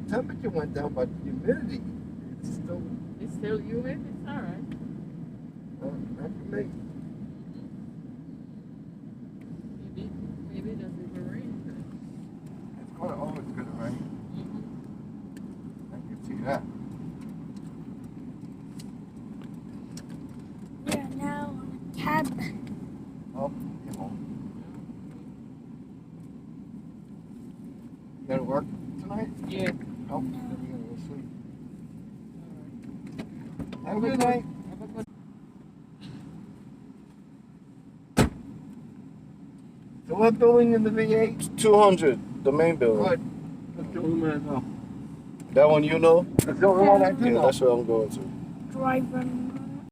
temperature went down, but the humidity is still It's still humid. It's all right. not for me. Maybe it doesn't even rain. It's gonna rain. I can see that. We are now on a cab. Oh, come on. You gotta work tonight? Yeah. Oh, then we gotta go sleep. All Have a good night. Have a good. So what building in the V8? 200, the main building. Good. That's the only one I know. That one you know? That's the only one I do Yeah, know. that's where I'm going to. Driver